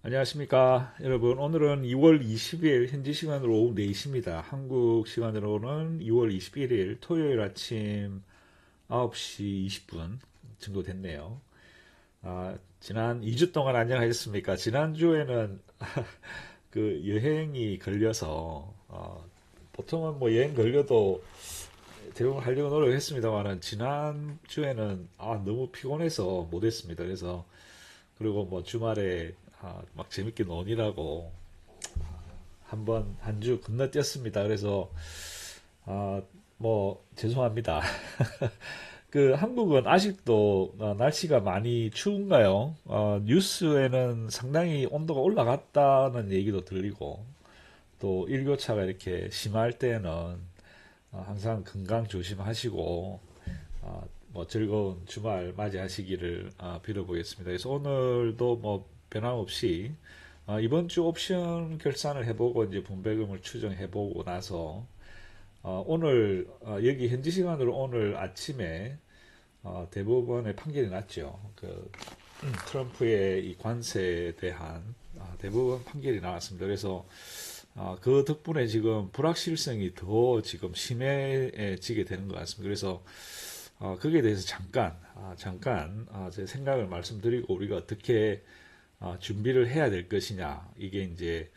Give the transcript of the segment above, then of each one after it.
안녕하십니까, 여러분. 오늘은 2월 20일 현지 시간으로 오후 4시입니다. 한국 시간으로는 2월 21일 토요일 아침 9시 20분 정도 됐네요. 지난 2주 동안 안녕하셨습니까? 지난주에는 그 여행이 걸려서 보통은 뭐 여행 걸려도 대부분 하려고 노력했습니다만은 지난주에는 너무 피곤해서 못했습니다. 그래서 그리고 뭐 주말에 막 재밌게 노니라고 한 주 건너뛰었습니다. 그래서 아, 뭐 죄송합니다. 그 한국은 아직도 날씨가 많이 추운가요? 뉴스에는 상당히 온도가 올라갔다는 얘기도 들리고 또 일교차가 이렇게 심할 때는 항상 건강 조심하시고 뭐 즐거운 주말 맞이하시기를 빌어보겠습니다. 그래서 오늘도 뭐 변함없이 이번 주 옵션 결산을 해보고 이제 분배금을 추정해보고 나서 오늘 여기 현지 시간으로 오늘 아침에 대법원의 판결이 났죠. 그 트럼프의 이 관세에 대한 대법원 판결이 나왔습니다. 그래서 그 덕분에 지금 불확실성이 더 지금 심해지게 되는 것 같습니다. 그래서 거기에 대해서 잠깐 제 생각을 말씀드리고 우리가 어떻게 준비를 해야 될 것이냐. 이게 이제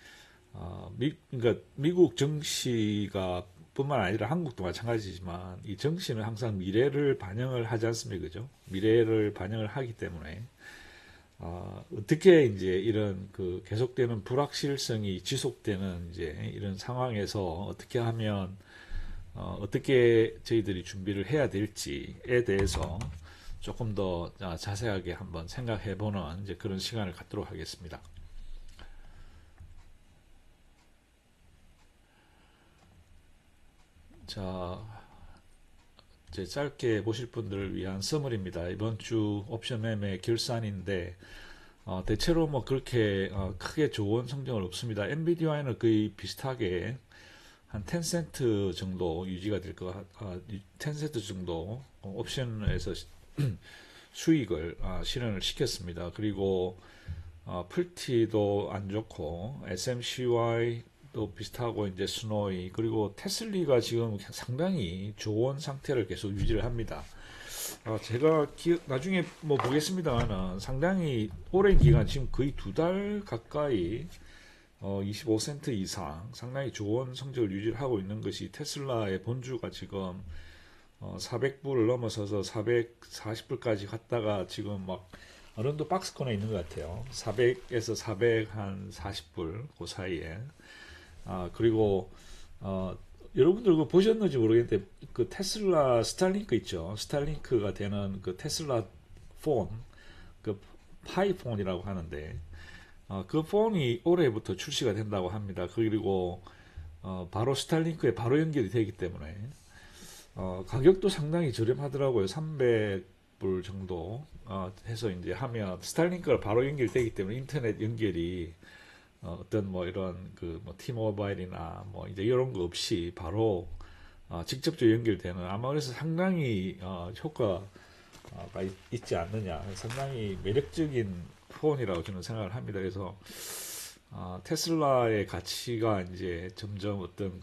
그러니까 미국 정시가 뿐만 아니라 한국도 마찬가지지만 이 정시는 항상 미래를 반영을 하지 않습니까? 그죠? 미래를 반영을 하기 때문에 어떻게 이제 이런 그 계속되는 불확실성이 지속되는 이제 이런 상황에서 어떻게 하면 어떻게 저희들이 준비를 해야 될지에 대해서 조금 더 자세하게 한번 생각해 보는 이제 그런 시간을 갖도록 하겠습니다. 자, 이제 짧게 보실 분들을 위한 서머리입니다. 이번 주 옵션 매매 결산인데 대체로 뭐 그렇게 크게 좋은 성적은 없습니다. 엔비디아는 거의 비슷하게 한 10센트 정도 유지가 될 것, 10센트 정도 옵션에서 수익을 실현을 시켰습니다. 그리고 풀티도 안 좋고 SMCY도 비슷하고 이제 스노이 그리고 테슬리가 지금 상당히 좋은 상태를 계속 유지를 합니다. 제가 나중에 뭐 보겠습니다만은 상당히 오랜 기간 지금 거의 2달 가까이 25센트 이상 상당히 좋은 성적을 유지하고 있는 것이 테슬라의 본주가 지금 400불을 넘어서서 440불까지 갔다가 지금 막 어느 정도 박스권에 있는 것 같아요. 400에서 400한 40불 그 사이에. 그리고 여러분들 그거 보셨는지 모르겠는데 그 테슬라 스타링크 있죠. 스타링크가 되는 그 테슬라 폰, 그 파이폰이라고 하는데 그 폰이 올해부터 출시가 된다고 합니다. 그리고 바로 스타링크에 바로 연결이 되기 때문에 가격도 상당히 저렴하더라고요. 300불 정도 해서 이제 하면 스타링크가 바로 연결되기 때문에 인터넷 연결이 어떤 뭐 이런 그 뭐 티모바일이나 뭐 이제 이런 거 없이 바로 직접적으로 연결되는 아마 그래서 상당히 효과가 있지 않느냐. 상당히 매력적인 폰이라고 저는 생각을 합니다. 그래서 테슬라의 가치가 이제 점점 어떤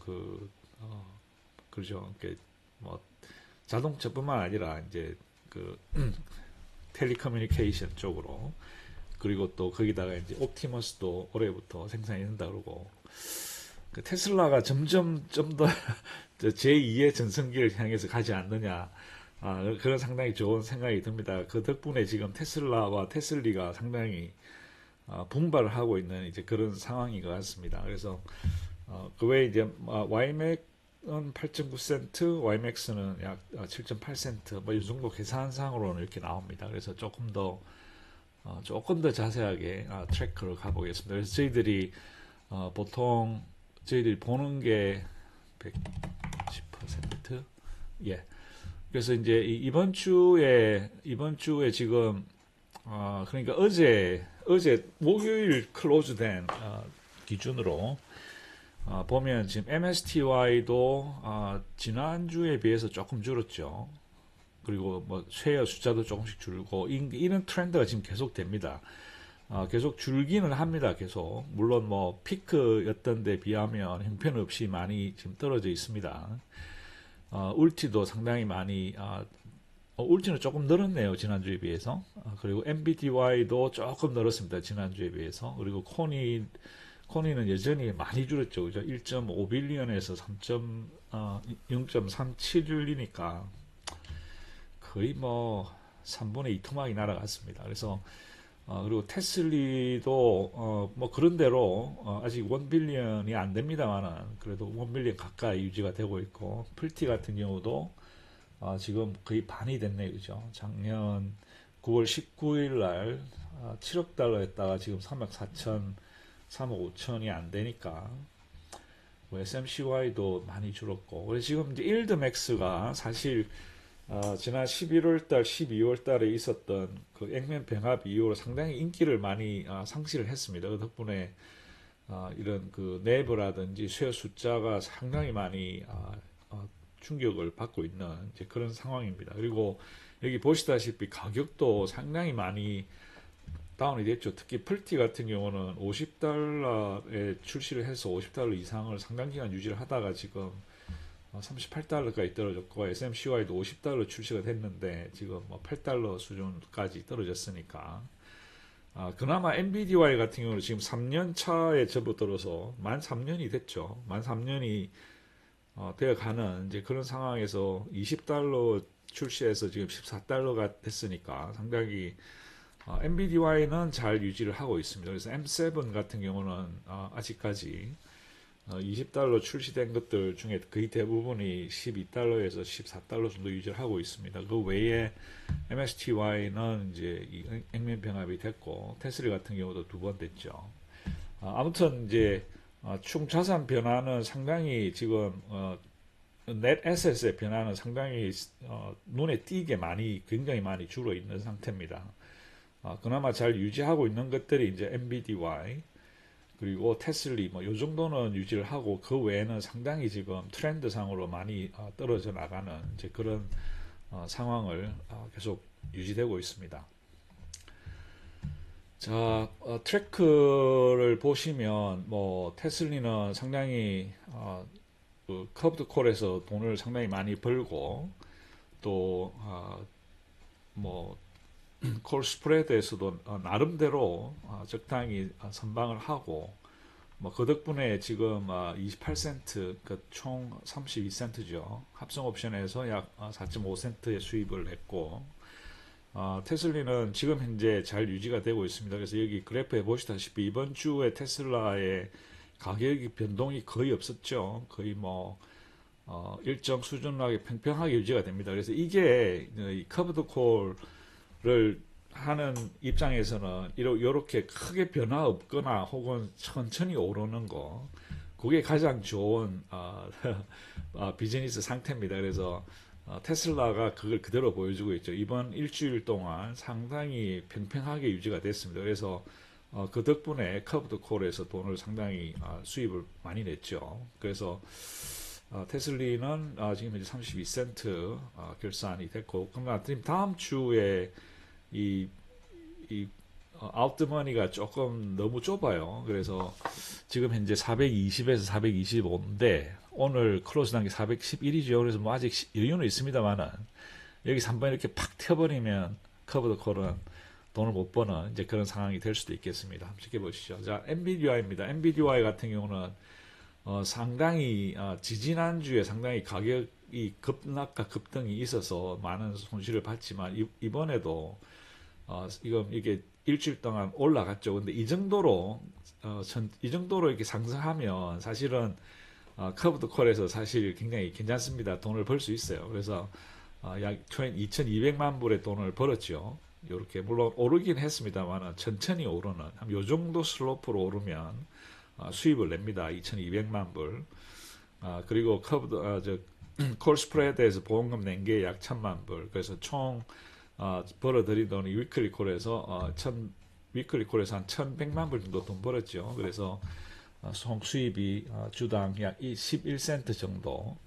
그러죠. 뭐 자동차뿐만 아니라 이제 그 텔리커뮤니케이션 쪽으로 그리고 또 거기다가 이제 옵티머스도 올해부터 생산이 된다 그러고 그 테슬라가 점점 좀 더 제2의 전성기를 향해서 가지 않느냐 그런 상당히 좋은 생각이 듭니다. 그 덕분에 지금 테슬라와 테슬리가 상당히 분발을 하고 있는 이제 그런 상황인 것 같습니다. 그래서 그 외에 이제 YMAC은 8.9센트, YMAX는 약 7.8센트 뭐 이 정도 계산상으로는 이렇게 나옵니다. 그래서 조금 더 자세하게 트래커를 가보겠습니다. 그래서 저희들이 보통 저희들이 보는 게 110%? 예. 그래서 이제 이번 주에 지금 그러니까 어제 목요일 클로즈된 기준으로 보면 지금 MSTY도 지난주에 비해서 조금 줄었죠. 그리고 뭐 쉐어 숫자도 조금씩 줄고 이런 트렌드가 지금 계속됩니다. 계속 줄기는 합니다. 계속. 물론 뭐 피크였던 데 비하면 형편없이 많이 지금 떨어져 있습니다. 울티도 상당히 많이 울티는 조금 늘었네요. 지난주에 비해서. 그리고 MBDY도 조금 늘었습니다. 지난주에 비해서. 그리고 코니는 여전히 많이 줄었죠. 그죠? 1.5빌리언에서 0.37릴리니까 거의 뭐 3분의 2 토막이 날아갔습니다. 그래서 그리고 테슬리도 뭐 그런 대로 아직 1빌리언이 안 됩니다만은 그래도 1빌리언 가까이 유지가 되고 있고, 풀티 같은 경우도 지금 거의 반이 됐네요. 그죠? 작년 9월 19일 날 7억 달러였다가 지금 3억 4천, 3억 5천이 안 되니까 뭐 SMCY도 많이 줄었고, 그래서 지금 이제 일드맥스가 사실 지난 11월 달, 12월 달에 있었던 그 액면 병합 이후로 상당히 인기를 많이 상실을 했습니다. 그 덕분에 이런 그 네이버라든지 쉐어 숫자가 상당히 많이 충격을 받고 있는 이제 그런 상황입니다. 그리고 여기 보시다시피 가격도 상당히 많이 다운이 됐죠. 특히 풀티 같은 경우는 50달러에 출시를 해서 50달러 이상을 상당 기간 유지를 하다가 지금 38달러까지 떨어졌고, SMCY도 50달러 출시가 됐는데 지금 뭐 8달러 수준까지 떨어졌으니까 그나마 NVDY 같은 경우는 지금 3년 차에 접어들어서 만 3년이 됐죠. 만 3년이 되어가는 이제 그런 상황에서 20달러 출시해서 지금 14달러가 됐으니까 상당히 NVDY는 잘 유지를 하고 있습니다. 그래서 M7 같은 경우는 아직까지 20달러 출시된 것들 중에 거의 대부분이 12달러에서 14달러 정도 유지를 하고 있습니다. 그 외에 MSTY는 이제 액면 병합이 됐고, 테슬라 같은 경우도 2번 됐죠. 아무튼 이제 총 자산 변화는 상당히 지금 넷 에셋의 변화는 상당히 눈에 띄게 굉장히 많이 줄어 있는 상태입니다. 그나마 잘 유지하고 있는 것들이 이제 MBDY 그리고 테슬리 뭐 요 정도는 유지를 하고, 그 외에는 상당히 지금 트렌드상으로 많이 떨어져 나가는 이제 그런 상황을 계속 유지되고 있습니다. 자, 트래크를 보시면 뭐 테슬리는 상당히 그 커브드 콜에서 돈을 상당히 많이 벌고, 또 뭐 콜 스프레드에서도 나름대로 적당히 선방을 하고, 뭐 그 덕분에 지금 28센트, 총 32센트죠. 합성 옵션에서 약 4.5센트의 수입을 했고, 테슬리는 지금 현재 잘 유지가 되고 있습니다. 그래서 여기 그래프에 보시다시피 이번 주에 테슬라의 가격이 변동이 거의 없었죠. 거의 뭐 일정 수준하게 평평하게 유지가 됩니다. 그래서 이게 이 커브드 콜을 하는 입장에서는 이렇게 크게 변화 없거나 혹은 천천히 오르는 거, 그게 가장 좋은 비즈니스 상태입니다. 그래서 테슬라가 그걸 그대로 보여주고 있죠. 이번 일주일 동안 상당히 평평하게 유지가 됐습니다. 그래서 그 덕분에 커브드 콜에서 돈을 상당히 수입을 많이 냈죠. 그래서 테슬리는 지금 이제 32센트 결산이 됐고, 그러나 다음 주에 이 아웃드머니가 조금 너무 좁아요. 그래서 지금 현재 420에서 425인데 오늘 클로즈 단계 411이죠. 그래서 뭐 아직 여유는 있습니다만은 여기서 한번 이렇게 팍 튀어버리면 커브드 콜은 돈을 못 버는 이제 그런 상황이 될 수도 있겠습니다. 한번 지켜보시죠. 자, NVDY입니다. NVDY 같은 경우는 상당히 지지난주에 상당히 가격이 급락과 급등이 있어서 많은 손실을 봤지만 이번에도 이게 일주일 동안 올라갔죠. 근데 이 정도로 이렇게 상승하면 사실은 커브드 콜에서 사실 굉장히 괜찮습니다. 돈을 벌 수 있어요. 그래서 약 2,200만 불의 돈을 벌었죠. 이렇게 물론 오르긴 했습니다만 천천히 오르는 요 정도 슬로프로 오르면 수입을 냅니다. 2,200만 불. 그리고 콜 스프레드에서 보험금 낸 게 약 1,000만 불. 그래서 총 벌어들인 돈이 위클리 콜에서 위클리 콜에서 한 1,100만 불 정도 돈 벌었죠. 그래서 총 수입이 주당 약 11센트 정도.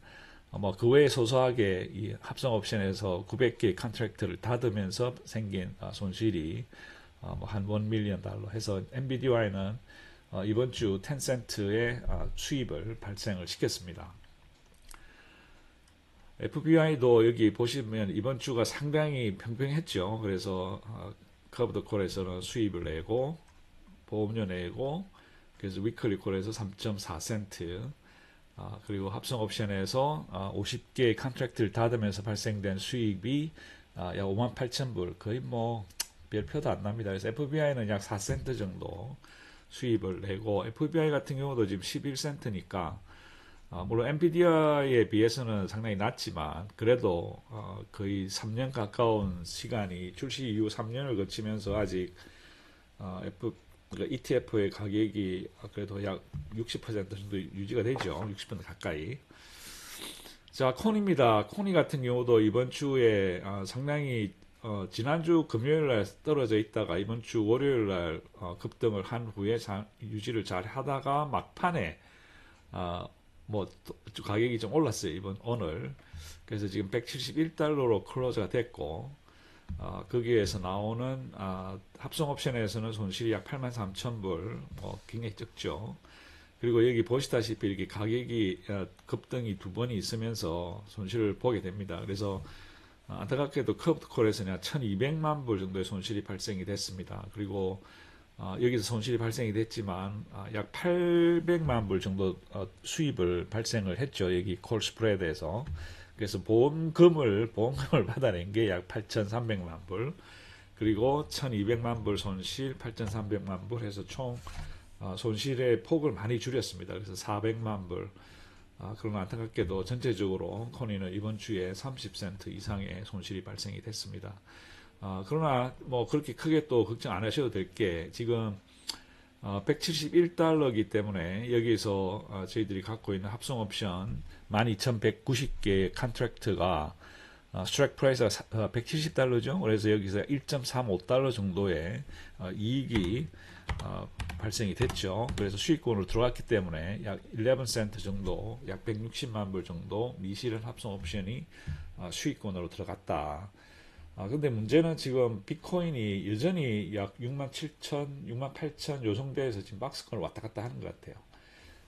뭐 그 외에 소소하게 이 합성 옵션에서 900개 컨트랙트를 닫으면서 생긴 손실이 뭐한 1밀리언 달러 해서 엔비디아는 이번 주 텐센트의 수입을 발생을 시켰습니다. FBI도 여기 보시면 이번 주가 상당히 평평했죠. 그래서 커브드 콜에서는 수입을 내고 보험료 내고 그래서 위클리 콜에서 3.4센트 그리고 합성 옵션에서 50개의 컨트랙트를 닫으면서 발생된 수익이 약 58,000불 거의 뭐 별표도 안 납니다. 그래서 FBI는 약 4센트 정도 수입을 내고 FBI 같은 경우도 지금 11센트니까 물론 엔비디아에 비해서는 상당히 낮지만 그래도 거의 3년 가까운 시간이 출시 이후 3년을 거치면서 아직 ETF의 가격이 그래도 약 60% 정도 유지가 되죠. 60% 가까이. 자, 코니입니다. 코니 같은 경우도 이번 주에 상당히 지난주 금요일 날 떨어져 있다가 이번 주 월요일 날 급등을 한 후에 유지를 잘 하다가 막판에 뭐 가격이 좀 올랐어요. 오늘. 그래서 지금 171달러로 클로즈가 됐고 거기에서 나오는 합성 옵션에서는 손실이 약 83,000불 굉장히 적죠. 그리고 여기 보시다시피 이렇게 가격이 급등이 두 번이 있으면서 손실을 보게 됩니다. 그래서 안타깝게도 커브드콜에서는 약 1,200만 불 정도의 손실이 발생이 됐습니다. 그리고 여기서 손실이 발생이 됐지만 약 800만 불 정도 수입을 발생을 했죠. 여기 콜 스프레드에서. 그래서 보험금을 받아낸 게 약 8,300만 불. 그리고 1,200만 불 손실, 8,300만 불 해서 총 손실의 폭을 많이 줄였습니다. 그래서 400만 불. 그러나 안타깝게도 전체적으로 코니는 이번 주에 30센트 이상의 손실이 발생이 됐습니다. 그러나 뭐 그렇게 크게 또 걱정 안 하셔도 될 게 지금 171달러이기 때문에 여기서 저희들이 갖고 있는 합성 옵션 12,190개의 컨트랙트가 스트라이크 프라이스가 170달러죠. 그래서 여기서 1.35달러 정도의 이익이 발생이 됐죠. 그래서 수익권으로 들어갔기 때문에 약 11센트 정도, 약 160만 불 정도 미실현 합성 옵션이 수익권으로 들어갔다. 근데 문제는 지금 비트코인이 여전히 약 67,000, 68,000 요 정도에서 지금 박스권을 왔다 갔다 하는 것 같아요.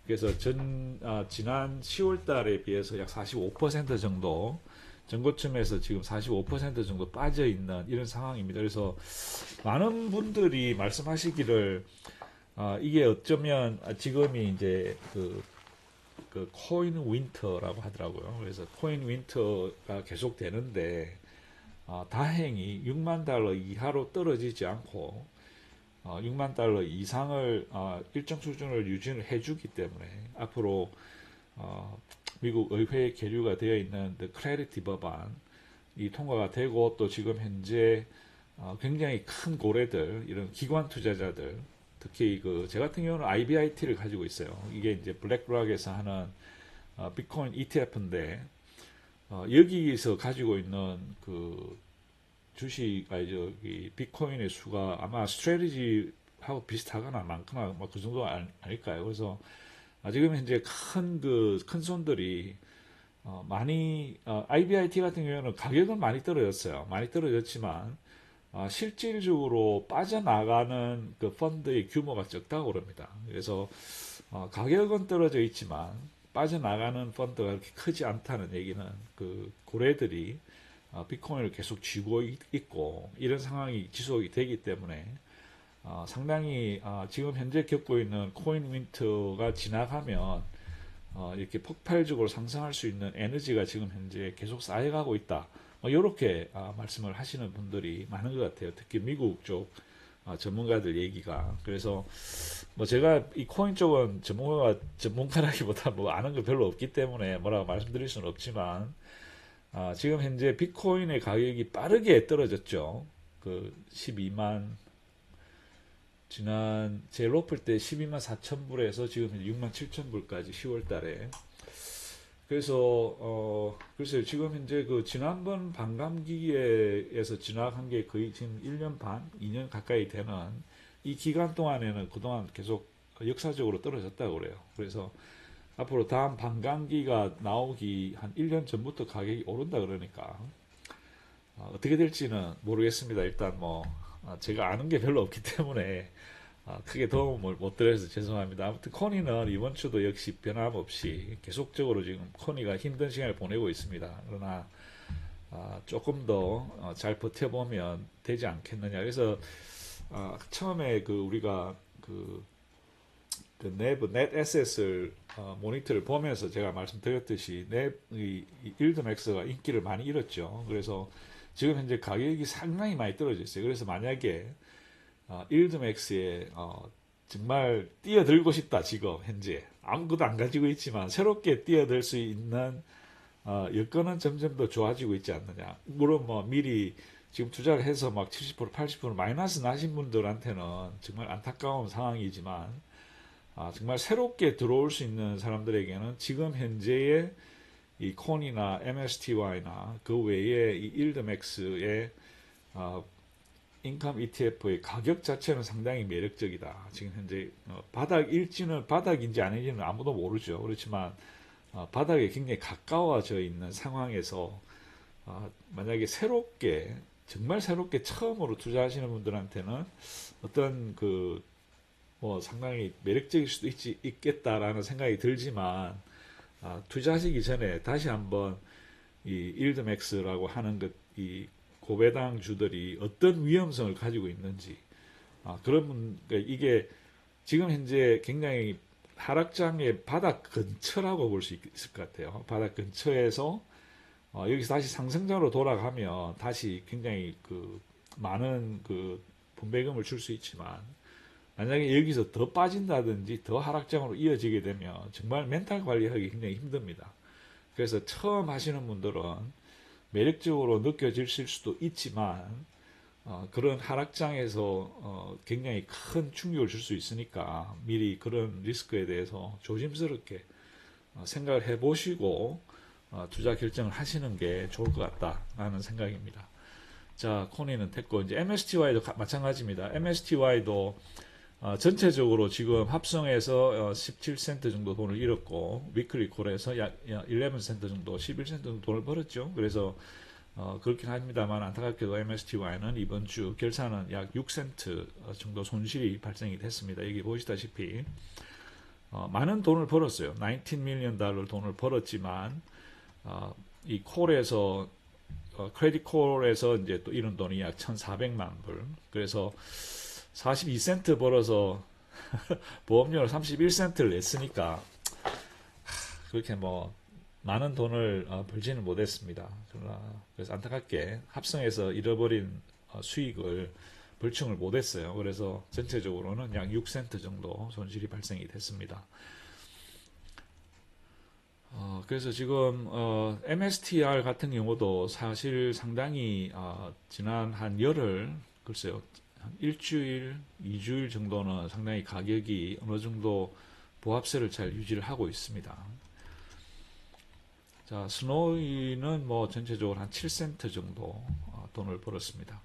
그래서 지난 10월 달에 비해서 약 45% 정도 전고점에서 지금 45% 정도 빠져 있는 이런 상황입니다. 그래서 많은 분들이 말씀하시기를 이게 어쩌면 지금이 이제 그 코인 윈터라고 하더라고요. 그래서 코인 윈터가 계속 되는데 다행히 6만 달러 이하로 떨어지지 않고 6만 달러 이상을 일정 수준을 유지를 해주기 때문에 앞으로 미국 의회에 계류가 되어 있는 클래리티 법안이 통과가 되고 또 지금 현재 굉장히 큰 고래들 이런 기관 투자자들 특히 제 같은 경우는 IBIT를 가지고 있어요. 이게 이제 블랙락에서 하는 비트코인 ETF인데 여기서 가지고 있는 주식, 저기 비트코인의 수가 아마 스트래티지하고 비슷하거나 많거나 뭐 그 정도 아닐까요? 그래서 지금 현재 큰 손들이 많이 IBIT 같은 경우는 가격은 많이 떨어졌어요. 많이 떨어졌지만 실질적으로 빠져나가는 그 펀드의 규모가 적다고 그럽니다. 그래서 가격은 떨어져 있지만 빠져나가는 펀드가 그렇게 크지 않다는 얘기는 고래들이 비트코인을 계속 쥐고 있고 이런 상황이 지속이 되기 때문에 상당히 지금 현재 겪고 있는 코인 윈터가 지나가면 이렇게 폭발적으로 상승할 수 있는 에너지가 지금 현재 계속 쌓여가고 있다. 이렇게 말씀을 하시는 분들이 많은 것 같아요. 특히 미국 쪽 전문가들 얘기가. 그래서 뭐 제가 이 코인 쪽은 전문가라기보다 뭐 아는 거 별로 없기 때문에 뭐라고 말씀드릴 수는 없지만 지금 현재 비트코인의 가격이 빠르게 떨어졌죠. 12만 지난 제일 높을 때 12만 4천 불에서 지금 6만 7천 불까지 10월 달에. 그래서 글쎄요, 지금 현재 지난번 반감기에서 지나간 게 거의 지금 1년 반, 2년 가까이 되는 이 기간 동안에는 그동안 계속 역사적으로 떨어졌다고 그래요. 그래서 앞으로 다음 반감기가 나오기 한 1년 전부터 가격이 오른다 그러니까 어떻게 될지는 모르겠습니다. 일단 뭐 제가 아는 게 별로 없기 때문에 크게 도움을 못 드려서 죄송합니다. 아무튼 코니는 이번 주도 역시 변함없이 계속적으로 지금 코니가 힘든 시간을 보내고 있습니다. 그러나 조금 더 잘 버텨보면 되지 않겠느냐. 그래서 처음에 그 우리가 그 넷 에셋을 모니터를 보면서 제가 말씀드렸듯이 이 일드맥스가 인기를 많이 잃었죠. 그래서 지금 현재 가격이 상당히 많이 떨어져 있어요. 그래서 만약에 일드맥스에 정말 뛰어들고 싶다 지금 현재 아무것도 안 가지고 있지만 새롭게 뛰어들 수 있는 여건은 점점 더 좋아지고 있지 않느냐. 물론 뭐 미리 지금 투자를 해서 막 70% 80% 마이너스 나신 분들한테는 정말 안타까운 상황이지만 정말 새롭게 들어올 수 있는 사람들에게는 지금 현재의 이 콘이나 MSTY나 그 외에 이 일드맥스의 인컴 ETF의 가격 자체는 상당히 매력적이다. 지금 현재 바닥일지는 바닥인지 아닌지는 아무도 모르죠. 그렇지만 바닥에 굉장히 가까워져 있는 상황에서 만약에 새롭게 정말 새롭게 처음으로 투자하시는 분들한테는 어떤 뭐 상당히 매력적일 수도 있겠다라는 생각이 들지만 투자하시기 전에 다시 한번 이 일드맥스라고 하는 이 고배당 주들이 어떤 위험성을 가지고 있는지 그러니까 이게 지금 현재 굉장히 하락장의 바닥 근처라고 볼 수 있을 것 같아요. 바닥 근처에서 여기서 다시 상승장으로 돌아가면 다시 굉장히 많은 분배금을 줄 수 있지만 만약에 여기서 더 빠진다든지 더 하락장으로 이어지게 되면 정말 멘탈 관리하기 굉장히 힘듭니다. 그래서 처음 하시는 분들은 매력적으로 느껴지실 수도 있지만 그런 하락장에서 굉장히 큰 충격을 줄 수 있으니까 미리 그런 리스크에 대해서 조심스럽게 생각을 해보시고 투자 결정을 하시는 게 좋을 것 같다라는 생각입니다. 자, 코니는 됐고 이제 MSTY도 마찬가지입니다. MSTY도 전체적으로 지금 합성해서 17센트 정도 돈을 잃었고 위클리 콜에서 약 11센트 정도 11센트 정도 돈을 벌었죠. 그래서 그렇긴 합니다만 안타깝게도 MSTY는 이번 주 결산은 약 6센트 정도 손실이 발생이 됐습니다. 여기 보시다시피 많은 돈을 벌었어요. 19 밀리언 달러 돈을 벌었지만 이 콜에서 크레딧 콜에서 이제 또 이런 돈이 약 1,400만 불. 그래서 42센트 벌어서 보험료를 31센트를 냈으니까 그렇게 뭐 많은 돈을 벌지는 못했습니다. 그래서 안타깝게 합성해서 잃어버린 수익을 벌충을 못했어요. 그래서 전체적으로는 약 6센트 정도 손실이 발생이 됐습니다. 그래서 지금 MSTR 같은 경우도 사실 상당히 지난 한 열흘 글쎄요 한 일주일, 2주일 정도는 상당히 가격이 어느 정도 보합세를 잘 유지를 하고 있습니다. 자, 스노이는 뭐 전체적으로 한 7센트 정도 돈을 벌었습니다.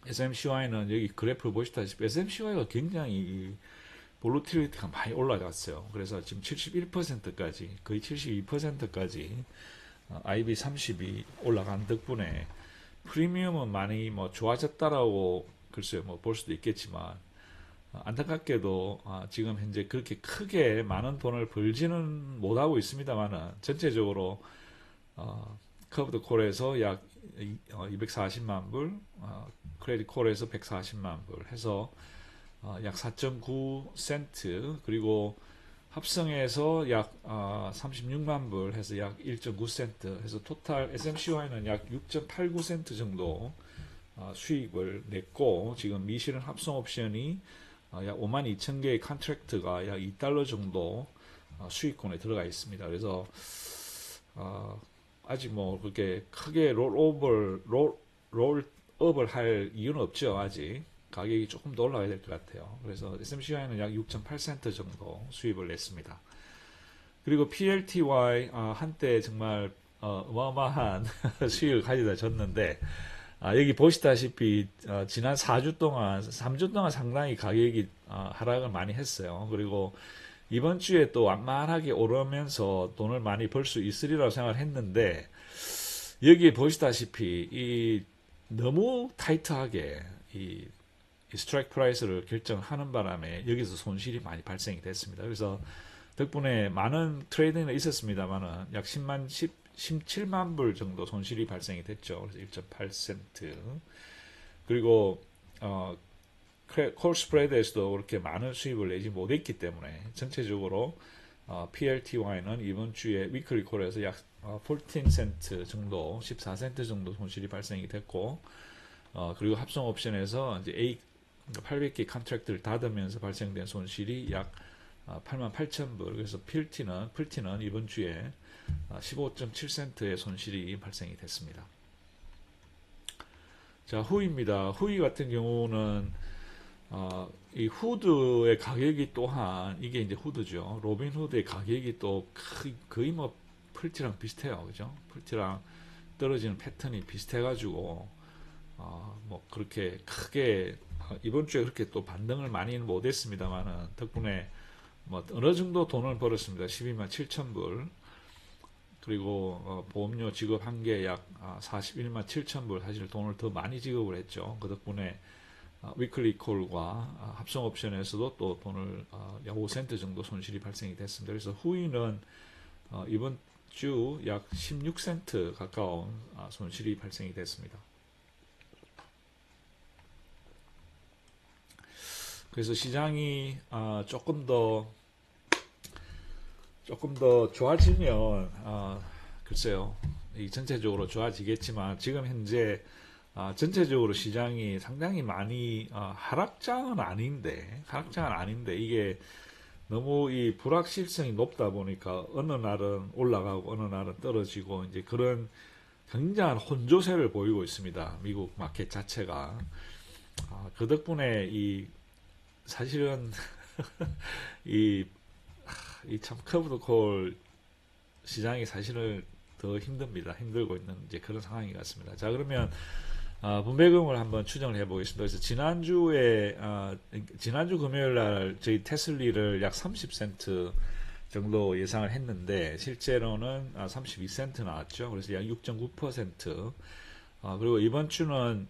SMCY는 여기 그래프를 보시다시피 SMCY가 굉장히 볼루틸리티가 많이 올라갔어요. 그래서 지금 71%까지 거의 72%까지 IB30이 올라간 덕분에 프리미엄은 많이 뭐 좋아졌다라고 글쎄요 뭐 볼 수도 있겠지만 안타깝게도 지금 현재 그렇게 크게 많은 돈을 벌지는 못하고 있습니다만은 전체적으로 커브드 콜에서 약 240만 불, 크레딧 콜에서 140만 불 해서 약 4.9센트 그리고 합성해서 약 36만 불 해서 약 1.9센트 해서 토탈 SMCY는 약 6.89센트 정도 수익을 냈고 지금 미실은 합성 옵션이 약 52,000개의 컨트랙트가 약 2달러 정도 수익권에 들어가 있습니다. 그래서 아직 뭐 그렇게 크게 롤업을 할 이유는 없죠. 아직 가격이 조금 더 올라가야 될 것 같아요. 그래서 SMCI는 약 6.8센트 정도 수입을 냈습니다. 그리고 PLTY 한때 정말 어마어마한 수익을 가져다 줬는데 여기 보시다시피 지난 4주 동안 3주 동안 상당히 가격이 하락을 많이 했어요. 그리고 이번 주에 또 완만하게 오르면서 돈을 많이 벌 수 있으리라고 생각을 했는데 여기 보시다시피 이 너무 타이트하게 이 스트라이크 프라이스를 결정하는 바람에 여기서 손실이 많이 발생이 됐습니다. 그래서 덕분에 많은 트레이딩은 있었습니다만은 약 17만 불 정도 손실이 발생이 됐죠. 그래서 1.8센트. 그리고 콜 스프레드에서도 그렇게 많은 수입을 내지 못했기 때문에 전체적으로 PLTY는 이번 주에 위클리 콜에서 약 14센트 정도, 14센트 정도 손실이 발생이 됐고, 그리고 합성 옵션에서 이제 800개 컨트랙트를 닫으면서 발생된 손실이 약 88,000불. 그래서 풀티는 이번 주에 15.7센트의 손실이 발생이 됐습니다. 자, 후입니다. 후이 같은 경우는 이 후드의 가격이 또한 이게 이제 후드죠. 로빈 후드의 가격이 또 거의 뭐 풀티랑 비슷해요, 그죠? 풀티랑 떨어지는 패턴이 비슷해가지고 뭐 그렇게 크게 이번 주에 그렇게 또 반등을 많이는 못했습니다만은 덕분에 뭐 어느 정도 돈을 벌었습니다. 12만 7천 불. 그리고 보험료 지급한 게 약 41만 7천 불. 사실 돈을 더 많이 지급을 했죠. 그 덕분에 위클리 콜과 합성 옵션에서도 또 돈을 약 5센트 정도 손실이 발생이 됐습니다. 그래서 후위는 이번 주 약 16센트 가까운 손실이 발생이 됐습니다. 그래서 시장이 조금 더 좋아지면 글쎄요, 이 전체적으로 좋아지겠지만 지금 현재 전체적으로 시장이 상당히 많이 하락장은 아닌데 이게 너무 이 불확실성이 높다 보니까 어느 날은 올라가고 어느 날은 떨어지고 이제 그런 굉장한 혼조세를 보이고 있습니다. 미국 마켓 자체가. 그 덕분에 사실은 이 참 커브드 콜 시장이 사실은 더 힘들고 있는 이제 그런 상황인 것 같습니다. 자, 그러면 분배금을 한번 추정을 해보겠습니다. 그래서 지난주 금요일 날 저희 테슬리를 약 30센트 정도 예상을 했는데 실제로는 32센트 나왔죠. 그래서 약 6.9%. 그리고 이번 주는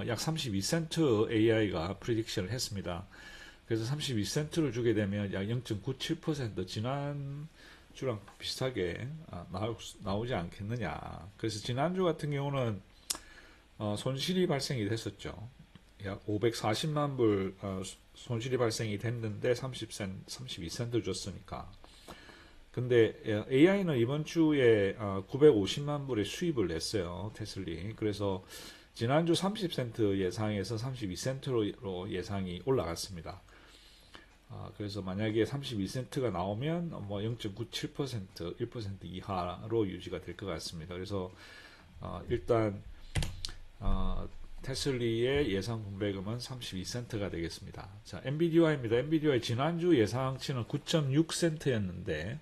약 32센트 AI가 프리딕션을 했습니다. 그래서 32센트를 주게 되면 약 0.97% 지난 주랑 비슷하게 나오지 않겠느냐. 그래서 지난주 같은 경우는 손실이 발생이 됐었죠. 약 540만 불 손실이 발생이 됐는데 32센트 줬으니까. 근데 AI는 이번 주에 950만 불의 수입을 냈어요. 테슬리. 그래서 지난주 30센트 예상에서 32센트로 예상이 올라갔습니다. 그래서 만약에 32센트가 나오면 뭐 0.97%, 1% 이하로 유지가 될 것 같습니다. 그래서 일단 테슬리의 예상 분배금은 32센트가 되겠습니다. 자, 엔비디아입니다. 엔비디아의 지난주 예상치는 9.6센트였는데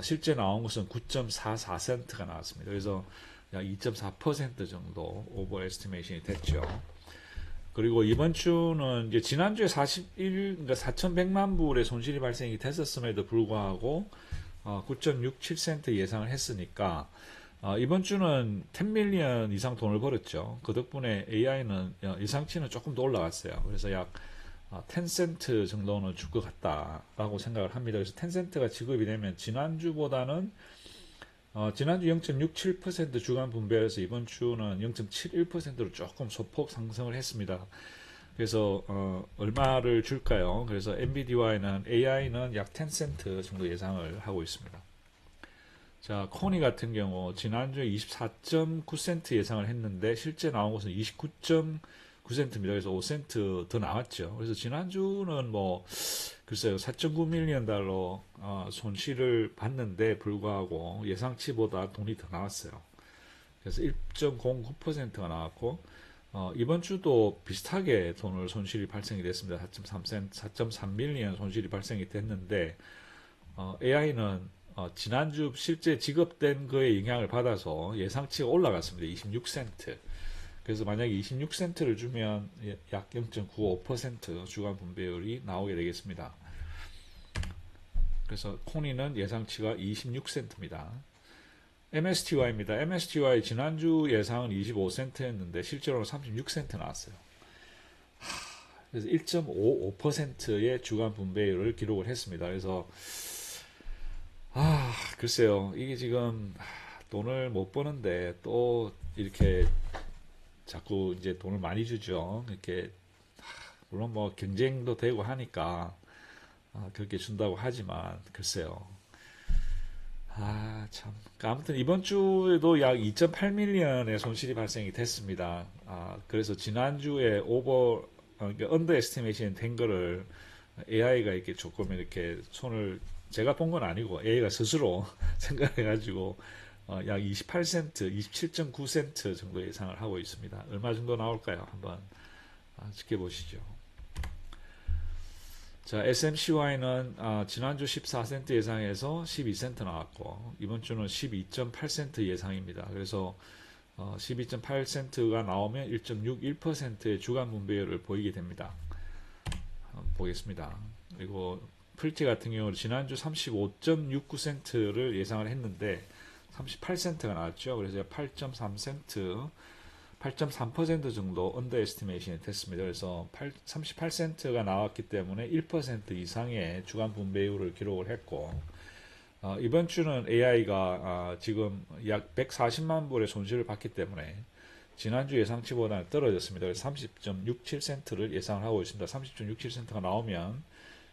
실제 나온 것은 9.44센트가 나왔습니다. 그래서 약 2.4% 정도 오버 에스티메이션이 됐죠. 그리고 이번 주는 이제 지난주에 그러니까 4,100만 불의 손실이 발생이 됐었음에도 불구하고 9.67센트 예상을 했으니까 이번 주는 10밀리언 이상 돈을 벌었죠. 그 덕분에 AI는 예상치는 조금 더 올라갔어요. 그래서 약 10센트 정도는 줄 것 같다라고 생각을 합니다. 그래서 10센트가 지급이 되면 지난주 0.67% 주간 분배에서 이번 주는 0.71%로 조금 소폭 상승을 했습니다. 그래서 얼마를 줄까요? 그래서 엔비디아는 AI는 약 10센트 정도 예상을 하고 있습니다. 자, 코니 같은 경우 지난주에 24.9센트 예상을 했는데 실제 나온 것은 29.9센트입니다. 그래서 5센트 더 나왔죠. 그래서 지난주는 뭐 글쎄요, 4.9밀리언 달러 손실을 봤는데 불구하고 예상치보다 돈이 더 나왔어요. 그래서 1.09%가 나왔고 이번 주도 비슷하게 손실이 발생이 됐습니다. 4.3밀리언 손실이 발생이 됐는데 AI는 지난주 실제 지급된 거에 영향을 받아서 예상치가 올라갔습니다. 26센트. 그래서 만약에 26센트를 주면 약 0.95% 주간 분배율이 나오게 되겠습니다. 그래서 코니는 예상치가 26센트입니다. MSTY입니다. MSTY 지난주 예상은 25센트였는데 실제로는 36센트 나왔어요. 그래서 1.55%의 주간 분배율을 기록을 했습니다. 그래서 글쎄요. 이게 지금 돈을 못 버는데 또 이렇게 자꾸 이제 돈을 많이 주죠. 이렇게 물론 뭐 경쟁도 되고 하니까 그렇게 준다고 하지만 글쎄요. 참. 그러니까 아무튼 이번 주에도 약 2.8밀리언의 손실이 발생이 됐습니다. 그래서 지난주에 그러니까 언더 에스티메이션 된 거를 AI가 이렇게 조금 이렇게 손을 제가 본 건 아니고 AI가 스스로 생각해가지고 약 28센트, 27.9센트 정도 예상을 하고 있습니다. 얼마 정도 나올까요? 한번 지켜보시죠. 자, SMCY는 지난주 14센트 예상해서 12센트 나왔고 이번 주는 12.8센트 예상입니다. 그래서 12.8센트가 나오면 1.61%의 주간 분배율을 보이게 됩니다. 보겠습니다. 그리고 풀티 같은 경우는 지난주 35.69센트를 예상을 했는데 38센트가 나왔죠. 그래서 8.3센트 8.3% 정도 언더 에스티메이션이 됐습니다. 그래서 38센트가 나왔기 때문에 1% 이상의 주간 분배율을 기록을 했고 이번 주는 AI가 지금 약 140만 불의 손실을 봤기 때문에 지난주 예상치보다는 떨어졌습니다. 그래서 30.67센트를 예상하고 있습니다. 30.67센트가 나오면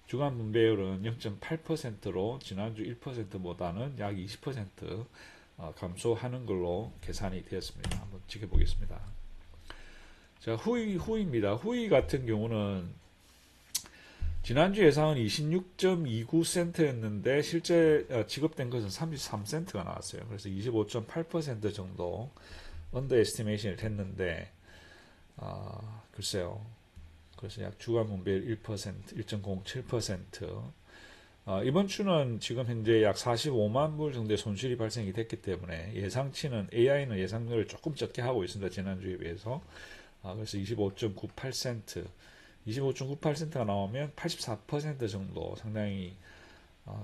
주간 분배율은 0.8%로 지난주 1%보다는 약 20% 감소하는 걸로 계산이 되었습니다. 한번 지켜보겠습니다. 자, 후이입니다. 후이 같은 경우는 지난주 예상은 26.29센트였는데 실제 지급된 것은 33센트가 나왔어요. 그래서 25.8% 정도 언더 에스티메이션을 했는데 글쎄요. 그래서 약 주간 분배율 1%, 1.07%. 이번 주는 지금 현재 약 45만 불 정도의 손실이 발생이 됐기 때문에 예상치는 AI는 예상률을 조금 적게 하고 있습니다. 지난주에 비해서. 그래서 25.98센트, 25.98센트가 나오면 84% 정도 상당히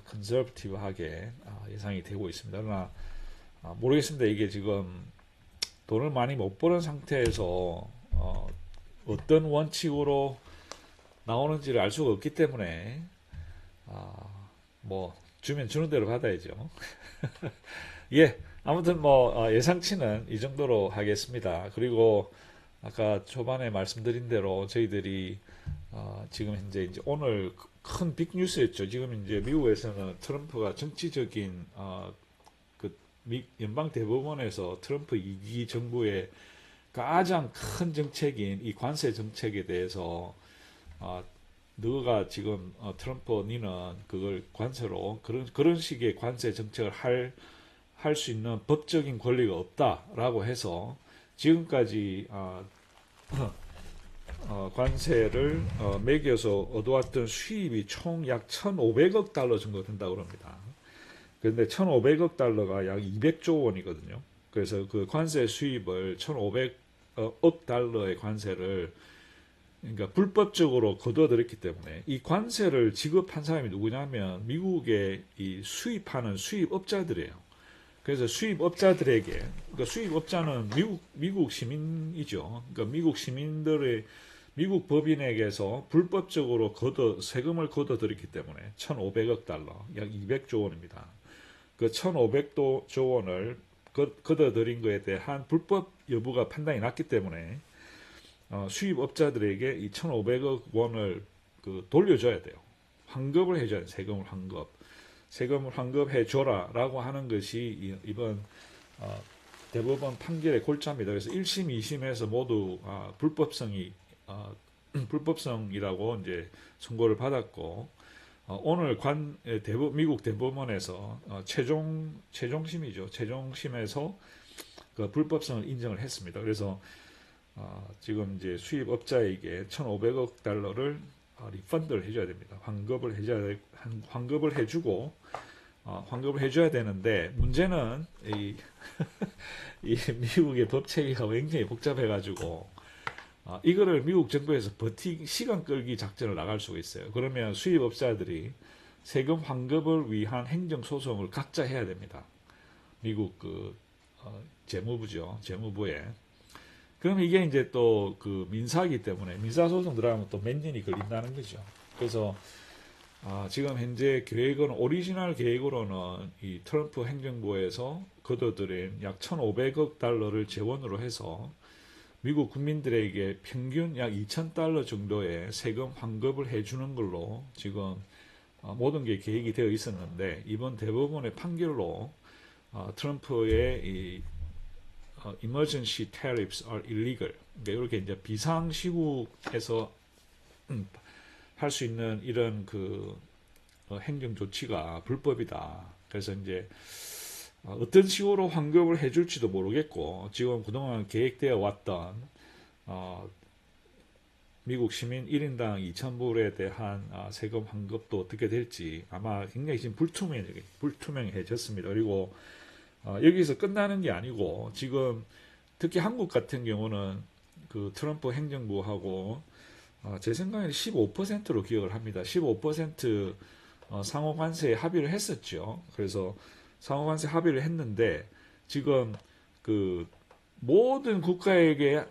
컨저버티브하게 예상이 되고 있습니다. 그러나 모르겠습니다. 이게 지금 돈을 많이 못 버는 상태에서 어떤 원칙으로 나오는지를 알 수가 없기 때문에 뭐 주면 주는 대로 받아야죠. 예, 아무튼 뭐 예상치는 이 정도로 하겠습니다. 그리고 아까 초반에 말씀드린 대로 저희들이 지금 현재 이제 오늘 큰 빅뉴스였죠. 지금 이제 미국에서는 트럼프가 정치적인 그 연방 대법원에서 트럼프 2기 정부의 가장 큰 정책인 이 관세 정책에 대해서 너가 지금 트럼프 니는 그걸 관세로 그런 식의 관세 정책을 할 수 있는 법적인 권리가 없다라고 해서 지금까지 관세를 매겨서 얻어왔던 수입이 총 약 1,500억 달러 정도 된다고 합니다. 그런데 1,500억 달러가 약 200조 원이거든요. 그래서 그 관세 수입을 1,500억 달러의 관세를 그러니까 불법적으로 거둬들였기 때문에 이 관세를 지급한 사람이 누구냐면 미국의 이 수입하는 수입업자들이에요. 그래서 수입업자들에게 그러니까 수입업자는 미국 시민이죠. 그러니까 미국 시민들의 미국 법인에게서 불법적으로 세금을 거둬들였기 때문에 1,500억 달러, 약 200조 원입니다. 그 1,500조 원을 거둬들인 것에 대한 불법 여부가 판단이 났기 때문에 수입업자들에게 이 1,500억 원을 돌려줘야 돼요. 환급을 해줘야 돼요. 세금을 환급해줘라 라고 하는 것이 이번 대법원 판결의 골자입니다. 그래서 1심, 2심에서 모두 불법성이라고 이제 선고를 받았고 오늘 미국 대법원에서 최종심이죠. 최종심에서 그 불법성을 인정을 했습니다. 그래서 지금 이제 수입업자에게 1,500억 달러를 리펀드를 해줘야 됩니다. 환급을 해주고 환급을 해줘야 되는데 문제는 이 미국의 법 체계가 굉장히 복잡해가지고 이거를 미국 정부에서 시간 끌기 작전을 나갈 수가 있어요. 그러면 수입업자들이 세금 환급을 위한 행정소송을 각자 해야 됩니다. 미국 재무부죠. 재무부에. 그럼 이게 이제 또 그 민사이기 때문에 민사소송 들어가면 또 몇 년이 걸린다는 거죠. 그래서 지금 현재 계획은 오리지널 계획으로는 이 트럼프 행정부에서 거둬들인 약 1,500억 달러를 재원으로 해서 미국 국민들에게 평균 약 2,000달러 정도의 세금 환급을 해주는 걸로 지금 모든 게 계획이 되어 있었는데 이번 대법원의 판결로 트럼프의 이 emergency tariffs are illegal. 그러니까 이렇게 이제 비상시국에서 할 수 있는 이런 행정 조치가 불법이다. 그래서 이제 어떤 식으로 환급을 해줄지도 모르겠고 지금 그동안 계획되어 왔던 미국 시민 1인당 2,000불에 대한 세금 환급도 어떻게 될지 아마 굉장히 지금 불투명해졌습니다. 그리고 여기서 끝나는 게 아니고 지금 특히 한국 같은 경우는 그 트럼프 행정부하고 제 생각에는 15%로 기억을 합니다. 15% 상호관세에 합의를 했었죠. 그래서 상호관세 합의를 했는데 지금 그 모든 국가에게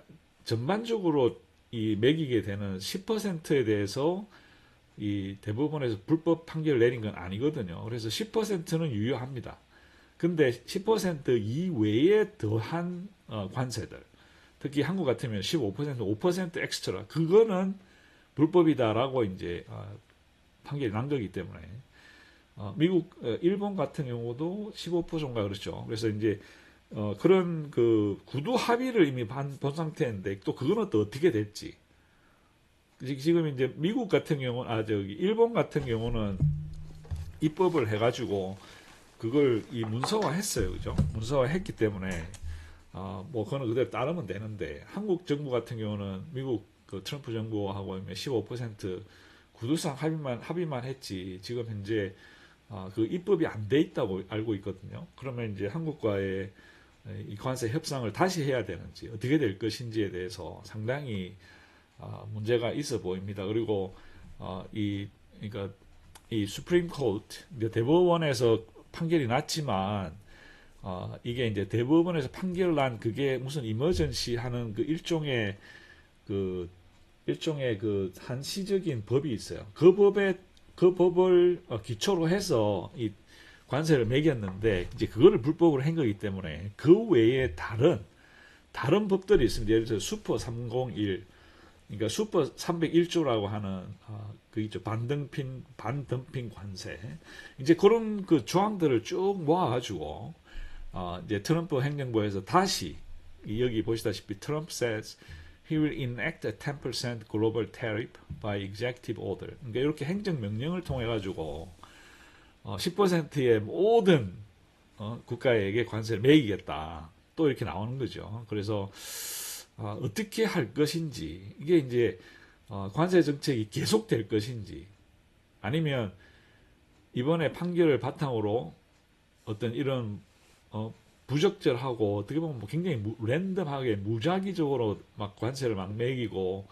전반적으로 이 매기게 되는 10%에 대해서 이 대법원에서 불법 판결을 내린 건 아니거든요. 그래서 10%는 유효합니다. 근데 10% 이외에 더한 관세들, 특히 한국 같으면 15%, 5% 엑스트라, 그거는 불법이다라고 이제 판결이 난 거기 때문에 미국, 일본 같은 경우도 15%인가 그렇죠. 그래서 이제 그런 그 구두 합의를 이미 본 상태인데 또 그거는 또 어떻게 됐지? 지금 이제 미국 같은 경우는 일본 같은 경우는 입법을 해가지고 그걸 이 문서화했어요, 그죠? 문서화했기 때문에 뭐 그거는 그대로 따르면 되는데 한국 정부 같은 경우는 미국 그 트럼프 정부하고 15% 구두상 합의만 했지 지금 현재 그 입법이 안 돼 있다고 알고 있거든요. 그러면 이제 한국과의 이 관세 협상을 다시 해야 되는지 어떻게 될 것인지에 대해서 상당히 문제가 있어 보입니다. 그리고 그러니까 이 수프림 코트 대법원에서 판결이 났지만 이게 이제 대법원에서 판결 난 그게 무슨 이머전시 하는 그 일종의 그 한시적인 법이 있어요. 그 법을 기초로 해서 이 관세를 매겼는데 이제 그거를 불법으로 한 거기 때문에 그 외에 다른 법들이 있습니다. 예를 들어 슈퍼 301, 그러니까 슈퍼 301조라고 하는 그 있죠. 반덤핑 관세. 이제 그런 그 조항들을 쭉 모아가지고 이제 트럼프 행정부에서 다시 여기 보시다시피 트럼프 says he will enact a 10% global tariff by executive order. 그러니까 이렇게 행정 명령을 통해 가지고 10%의 모든 국가에게 관세를 매기겠다. 또 이렇게 나오는 거죠. 그래서 어떻게 할 것인지 이게 이제 관세 정책이 계속될 것인지 아니면 이번에 판결을 바탕으로 어떤 이런 부적절하고 어떻게 보면 굉장히 랜덤하게 무작위적으로 막 관세를 막 매기고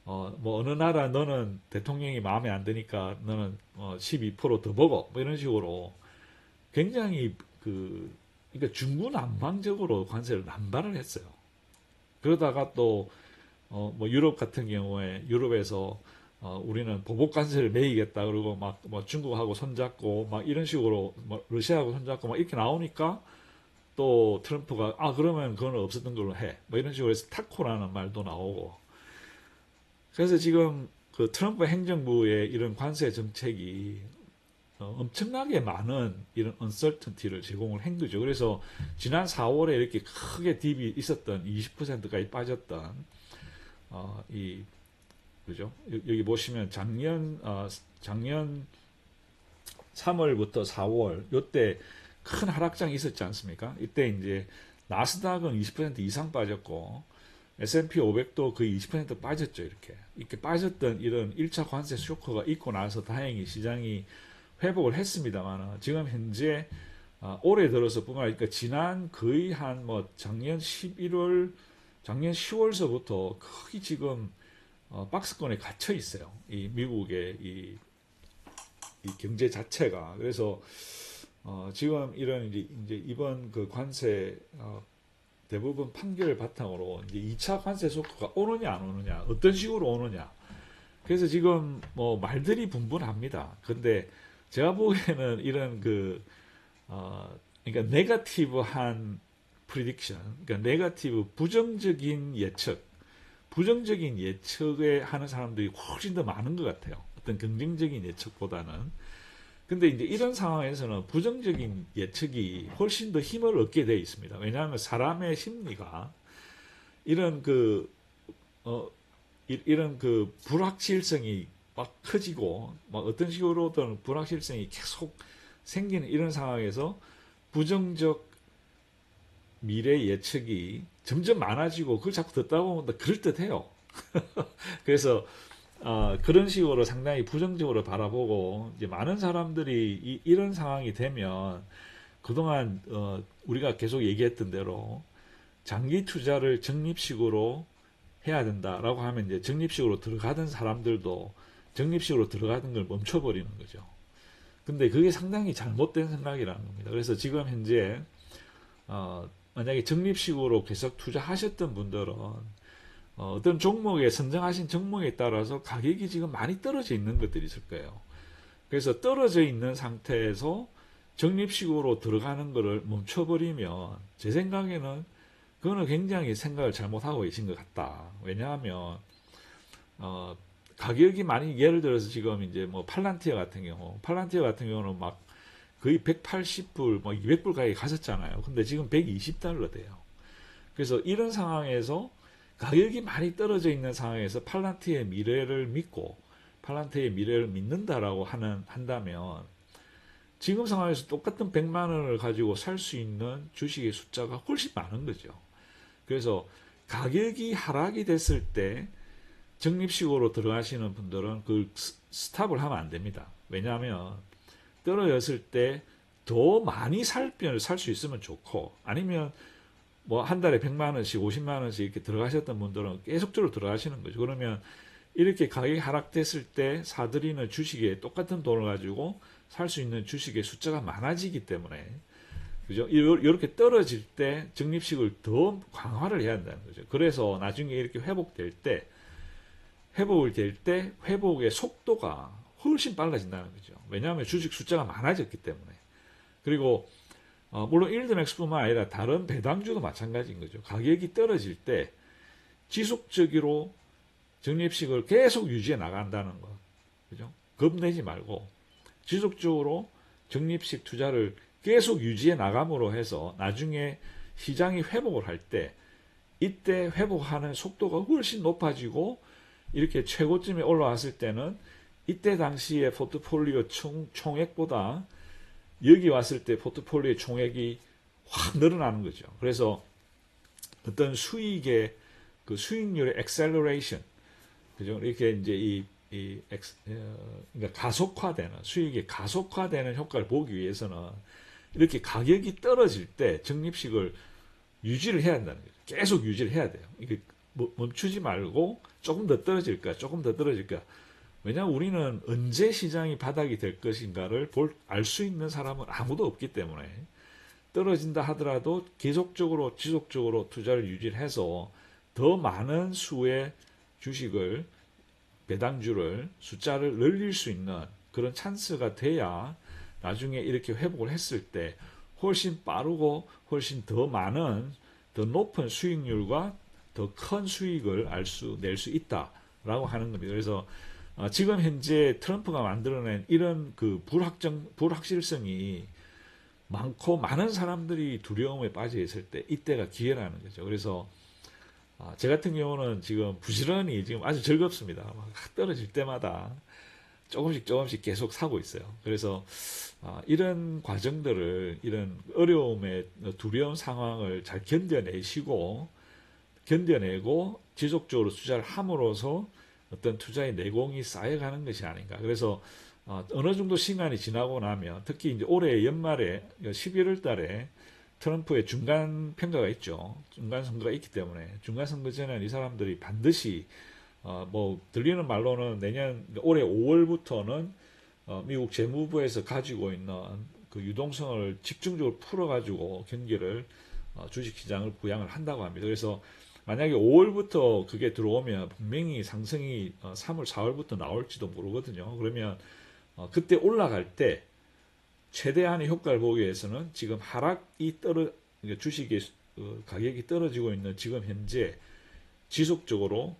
뭐 어느 나라 너는 대통령이 마음에 안 드니까 너는 12%더 먹어 뭐 이런 식으로 굉장히 그러니까 중구난방적으로 관세를 남발을 했어요. 그러다가 또 뭐 유럽 같은 경우에 유럽에서 우리는 보복 관세를 매기겠다 그러고 막 뭐 중국하고 손잡고 막 이런 식으로 뭐 러시아하고 손잡고 막 이렇게 나오니까 또 트럼프가 그러면 그건 없었던 걸로 해 뭐 이런 식으로 해서 타코라는 말도 나오고 그래서 지금 그 트럼프 행정부의 이런 관세 정책이 엄청나게 많은 이런 uncertainty를 제공을 한 거죠. 그래서 지난 4월에 이렇게 크게 딥이 있었던 20%까지 빠졌던 그죠? 여기 보시면 작년 3월부터 4월 요때 큰 하락장이 있었지 않습니까? 이때 이제 나스닥은 20% 이상 빠졌고 S&P 500도 거의 20% 빠졌죠. 이렇게 빠졌던 이런 1차 관세 쇼크가 있고 나서 다행히 시장이 회복을 했습니다만 지금 현재 올해 들어서 뿐만 아니라 지난 거의 한 뭐 작년 10월서부터 거의 지금 박스권에 갇혀 있어요. 이 미국의 이 경제 자체가. 그래서 지금 이런 이제 이번 그 관세 대부분 판결을 바탕으로 이제 2차 관세 쇼크가 오느냐 안 오느냐, 어떤 식으로 오느냐. 그래서 지금 뭐 말들이 분분합니다. 근데 제가 보기에는 이런 그러니까 네거티브한 프리딕션, 그러니까 네거티브 부정적인 예측, 부정적인 예측에 하는 사람들이 훨씬 더 많은 것 같아요. 어떤 긍정적인 예측보다는. 근데 이제 이런 상황에서는 부정적인 예측이 훨씬 더 힘을 얻게 돼 있습니다. 왜냐하면 사람의 심리가 이런 이런 그 불확실성이 막 커지고 막 어떤 식으로든 불확실성이 계속 생기는 이런 상황에서 부정적 미래 예측이 점점 많아지고 그걸 자꾸 듣다 보면 그럴듯해요. 그래서 그런 식으로 상당히 부정적으로 바라보고 이제 많은 사람들이 이런 상황이 되면 그동안 우리가 계속 얘기했던 대로 장기 투자를 적립식으로 해야 된다라고 하면 이제 적립식으로 들어가던 사람들도 적립식으로 들어가던 걸 멈춰버리는 거죠. 근데 그게 상당히 잘못된 생각이라는 겁니다. 그래서 지금 현재 만약에 적립식으로 계속 투자하셨던 분들은 어떤 종목에 선정하신 종목에 따라서 가격이 지금 많이 떨어져 있는 것들이 있을 거예요. 그래서 떨어져 있는 상태에서 적립식으로 들어가는 것을 멈춰버리면 제 생각에는 그거는 굉장히 생각을 잘못하고 계신 것 같다. 왜냐하면 가격이 많이 예를 들어서 지금 이제 뭐 팔란티어 같은 경우는 막 거의 180불, 뭐 200불 가까이 갔었잖아요. 근데 지금 120달러 돼요. 그래서 이런 상황에서 가격이 많이 떨어져 있는 상황에서 팔란티의 미래를 믿고 팔란티의 미래를 믿는다라고 한다면 지금 상황에서 똑같은 100만 원을 가지고 살 수 있는 주식의 숫자가 훨씬 많은 거죠. 그래서 가격이 하락이 됐을 때 적립식으로 들어가시는 분들은 그 스탑을 하면 안 됩니다. 왜냐하면 떨어졌을 때 더 많이 살 수 있으면 좋고 아니면 뭐 한 달에 100만 원씩 50만 원씩 이렇게 들어가셨던 분들은 계속적으로 들어가시는 거죠. 그러면 이렇게 가격이 하락됐을 때 사들이는 주식에 똑같은 돈을 가지고 살 수 있는 주식의 숫자가 많아지기 때문에 그죠? 이렇게 떨어질 때 적립식을 더 강화를 해야 한다는 거죠. 그래서 나중에 이렇게 회복을 될 때 회복의 속도가 훨씬 빨라진다는 거죠. 왜냐하면 주식 숫자가 많아졌기 때문에. 그리고 물론 일드맥스뿐만 아니라 다른 배당주도 마찬가지인 거죠. 가격이 떨어질 때 지속적으로 적립식을 계속 유지해 나간다는 것. 그죠? 겁내지 말고 지속적으로 적립식 투자를 계속 유지해 나감으로 해서 나중에 시장이 회복을 할 때 이때 회복하는 속도가 훨씬 높아지고 이렇게 최고점에 올라왔을 때는 이때 당시의 포트폴리오 총액보다 여기 왔을 때 포트폴리오 총액이 확 늘어나는 거죠. 그래서 어떤 수익의 그 수익률의 엑셀러레이션, 그죠? 이렇게 이제 그러니까 가속화되는 수익이 가속화되는 효과를 보기 위해서는 이렇게 가격이 떨어질 때 적립식을 유지를 해야 한다는 거죠. 계속 유지를 해야 돼요. 이게 멈추지 말고 조금 더 떨어질까, 조금 더 떨어질까. 왜냐하면 우리는 언제 시장이 바닥이 될 것인가를 알 수 있는 사람은 아무도 없기 때문에 떨어진다 하더라도 계속적으로 지속적으로 투자를 유지해서 더 많은 수의 주식을 배당주를 숫자를 늘릴 수 있는 그런 찬스가 돼야 나중에 이렇게 회복을 했을 때 훨씬 빠르고 훨씬 더 많은 더 높은 수익률과 더 큰 수익을 낼 수 있다라고 하는 겁니다. 그래서 지금 현재 트럼프가 만들어낸 이런 그 불확실성이 많고 많은 사람들이 두려움에 빠져 있을 때 이때가 기회라는 거죠. 그래서 제 같은 경우는 지금 부지런히 지금 아주 즐겁습니다. 막 떨어질 때마다 조금씩 계속 사고 있어요. 그래서 이런 과정들을 이런 어려움의 두려운 상황을 잘 견뎌내고 지속적으로 투자를 함으로써 어떤 투자의 내공이 쌓여가는 것이 아닌가. 그래서 어느 정도 시간이 지나고 나면 특히 이제 올해 연말에 11월 달에 트럼프의 중간 평가가 있죠. 중간 선거가 있기 때문에 중간 선거 전에는 이 사람들이 반드시 뭐 들리는 말로는 올해 5월부터는 미국 재무부에서 가지고 있는 그 유동성을 집중적으로 풀어가지고 경기를 주식시장을 부양을 한다고 합니다. 그래서 만약에 5월부터 그게 들어오면 분명히 상승이 3월, 4월부터 나올지도 모르거든요. 그러면 그때 올라갈 때 최대한의 효과를 보기 위해서는 지금 그러니까 주식의 가격이 떨어지고 있는 지금 현재 지속적으로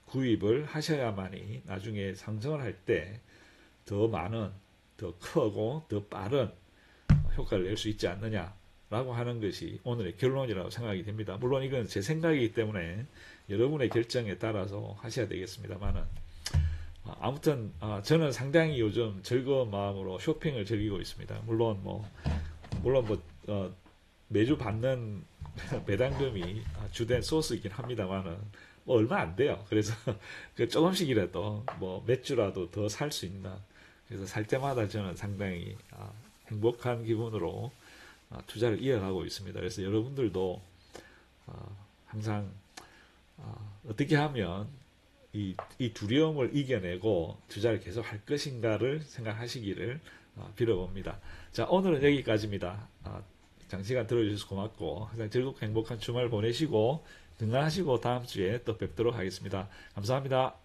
구입을 하셔야만이 나중에 상승을 할 때 더 많은, 더 크고 더 빠른 효과를 낼 수 있지 않느냐라고 하는 것이 오늘의 결론이라고 생각이 됩니다. 물론 이건 제 생각이기 때문에 여러분의 결정에 따라서 하셔야 되겠습니다만은 아무튼 저는 상당히 요즘 즐거운 마음으로 쇼핑을 즐기고 있습니다. 물론 매주 받는 배당금이 주된 소스이긴 합니다만은 뭐 얼마 안 돼요. 그래서 그 조금씩이라도 뭐 몇 주라도 더 살 수 있나. 그래서 살 때마다 저는 상당히 행복한 기분으로 투자를 이어가고 있습니다. 그래서 여러분들도 항상 어떻게 하면 이 두려움을 이겨내고 투자를 계속 할 것인가를 생각하시기를 빌어봅니다. 자, 오늘은 여기까지입니다. 장시간 들어주셔서 고맙고 항상 즐겁고 행복한 주말 보내시고 건강하시고 다음 주에 또 뵙도록 하겠습니다. 감사합니다.